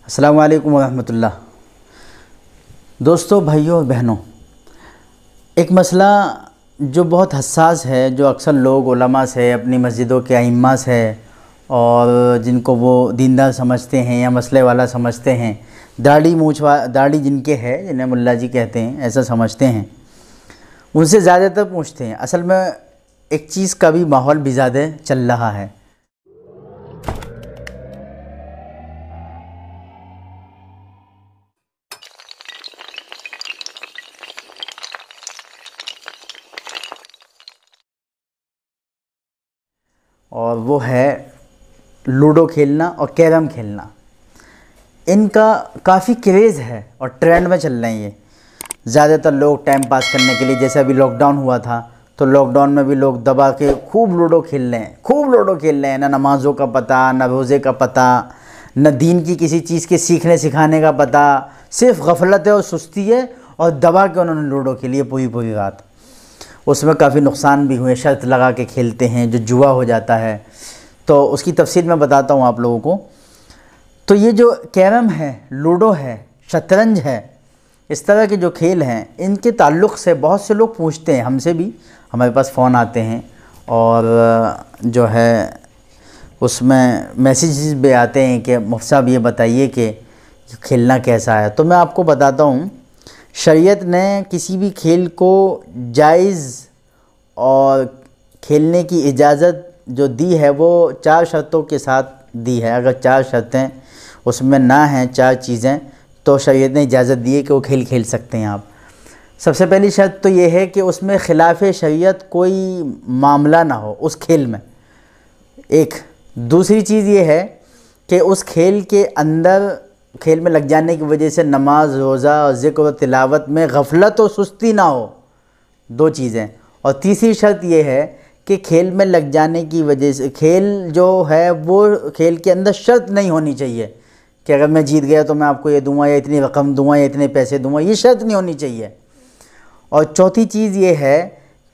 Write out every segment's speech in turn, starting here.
السلام علیکم ورحمۃ اللہ۔ دوستو، بھائیوں اور بہنوں، ایک مسئلہ جو بہت حساس ہے، جو اکثر لوگ علماء سے، اپنی مسجدوں کے ائمہ سے اور جن کو وہ دیندار سمجھتے ہیں یا مسئلے والا سمجھتے ہیں، داڑھی جن کے ہے، جنہیں ملا جی کہتے ہیں، ایسا سمجھتے ہیں، ان سے زیادہ تر پوچھتے ہیں۔ اصل میں ایک چیز کا بھی ماحول بھی زیادہ چل رہا ہے، اور وہ ہے لوڈو کھیلنا اور کیرم کھیلنا۔ ان کا کافی کریز ہے اور ٹرینڈ میں چل رہے ہیں۔ یہ زیادہ تر لوگ ٹائم پاس کرنے کے لیے، جیسے ابھی لاک ڈاؤن ہوا تھا تو لاک ڈاؤن میں بھی لوگ دبا کے خوب لوڈو کھیل رہے ہیں، نہ نمازوں کا پتہ، نہ روزے کا پتہ، نہ دین کی کسی چیز کے سیکھنے سکھانے کا پتہ، صرف غفلت ہے اور سستی ہے، اور دبا کے انہوں نے لوڈو کھیلی ہے پوری رات۔ اس میں کافی نقصان بھی ہوئے، شرط لگا کے کھیلتے ہیں جو جوا ہو جاتا ہے، تو اس کی تفصیل میں بتاتا ہوں آپ لوگوں کو۔ تو یہ جو کیرم ہے، لوڈو ہے، شطرنج ہے، اس طرح کے جو کھیل ہیں، ان کے تعلق سے بہت سے لوگ پوچھتے ہیں، ہم سے بھی ہمارے پاس فون آتے ہیں، اور جو ہے اس میں میسیجز بھی آتے ہیں کہ مفتی صاحب یہ بتائیے کہ کھیلنا کیسا ہے۔ تو میں آپ کو بتاتا ہوں، شریعت نے کسی بھی کھیل کو جائز اور کھیلنے کی اجازت جو دی ہے وہ 4 شرطوں کے ساتھ دی ہے۔ اگر 4 شرطیں اس میں نہ ہیں، 4 چیزیں، تو شریعت نے اجازت دی ہے کہ وہ کھیل کھیل سکتے ہیں آپ۔ سب سے پہلی شرط تو یہ ہے کہ اس میں خلاف شریعت کوئی معاملہ نہ ہو اس کھیل میں، ایک۔ دوسری چیز یہ ہے کہ اس کھیل کے اندر، کھیل میں لگ جانے کی وجہ سے نماز، روزہ اور ذکر و تلاوت میں غفلت و سستی نہ ہو، 2 چیزیں۔ اور تیسری شرط یہ ہے کہ کھیل میں لگ جانے کی وجہ سے، کھیل جو ہے وہ کھیل کے اندر شرط نہیں ہونی چاہیے کہ اگر میں جیت گیا تو میں آپ کو یہ دوں گا، یا اتنی رقم دوں گا، یا اتنے پیسے دوں گا، یہ شرط نہیں ہونی چاہیے۔ اور چوتھی چیز یہ ہے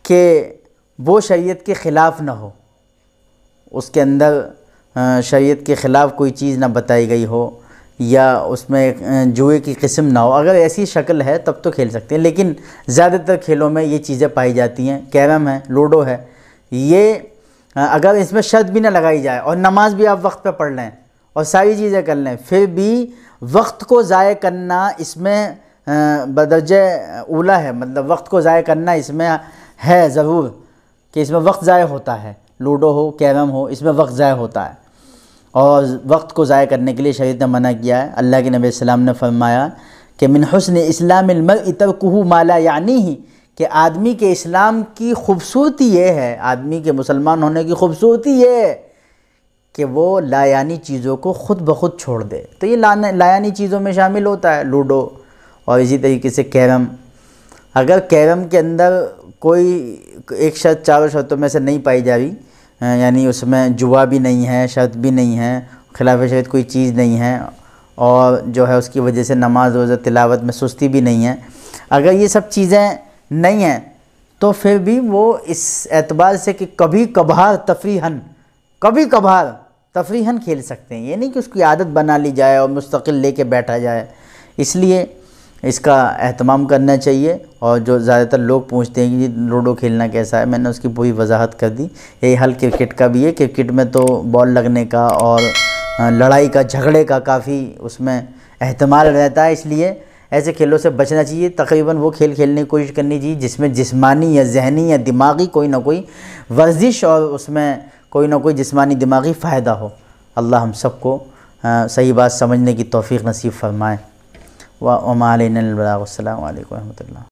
کہ وہ شریعت کے خلاف نہ ہو، اس کے اندر شریعت کے خلاف کوئی چیز نہ بتائی گئی ہو، یا اس میں جوئے کی قسم نہ ہو۔ اگر ایسی شکل ہے تب تو کھیل سکتے ہیں، لیکن زیادہ تر کھیلوں میں یہ چیزیں پائی جاتی ہیں۔ کیرم ہے، لوڈو ہے، یہ اگر اس میں شرط بھی نہ لگائی جائے اور نماز بھی آپ وقت پہ پڑھ لیں اور ساری چیزیں کر لیں، پھر بھی وقت کو ضائع کرنا اس میں بدرجہ اولا ہے، مطلب وقت کو ضائع کرنا اس میں ہے ضرور، کہ اس میں وقت ضائع ہوتا ہے۔ لوڈو ہو، کیرم ہو، اس میں وقت ضائع ہوتا ہے، اور وقت کو ضائع کرنے کے لیے شریعت نے منع کیا ہے۔ اللہ کے نبی صلی اللہ علیہ وسلم نے فرمایا کہ من حسن اسلام المرء ترکہ ما لا یعنیہ، کہ آدمی کے اسلام کی خوبصورتی یہ ہے، آدمی کے مسلمان ہونے کی خوبصورتی یہ ہے کہ وہ لا یعنی چیزوں کو خود بخود چھوڑ دے۔ تو یہ لا یعنی چیزوں میں شامل ہوتا ہے لوڈو، اور اسی طریقے سے کیرم۔ اگر کیرم کے اندر کوئی ایک شرط 4 شرطوں میں سے نہیں پائی جا رہی، یعنی اس میں جوا بھی نہیں ہے، شرط بھی نہیں ہے، خلاف شریعت کوئی چیز نہیں ہے، اور جو ہے اس کی وجہ سے نماز، روزہ، تلاوت میں سستی بھی نہیں ہے، اگر یہ سب چیزیں نہیں ہیں، تو پھر بھی وہ اس اعتبار سے کہ کبھی کبھار تفریحاً کھیل سکتے ہیں، یہ نہیں کہ اس کی عادت بنا لی جائے اور مستقل لے کے بیٹھا جائے۔ اس لیے اس کا اہتمام کرنا چاہیے۔ اور جو زیادہ تر لوگ پوچھتے ہیں کہ یہ لوڈو کھیلنا کیسا ہے، میں نے اس کی پوری وضاحت کر دی۔ یہی حل کرکٹ کا بھی ہے۔ کرکٹ میں تو بال لگنے کا اور لڑائی کا، جھگڑے کا کافی اس میں احتمال رہتا ہے، اس لیے ایسے کھیلوں سے بچنا چاہیے۔ تقریباً وہ کھیل کھیلنے کی کوشش کرنی چاہیے جس میں جسمانی یا ذہنی یا دماغی کوئی نہ کوئی ورزش، اور اس میں کوئی نہ کوئی جسمانی دماغی فائدہ ہو۔ اللہ ہم سب کو صحیح بات سمجھنے کی توفیق نصیب فرمائے۔ وما علینا الا البلاغ۔ السلام علیکم ورحمۃ اللہ۔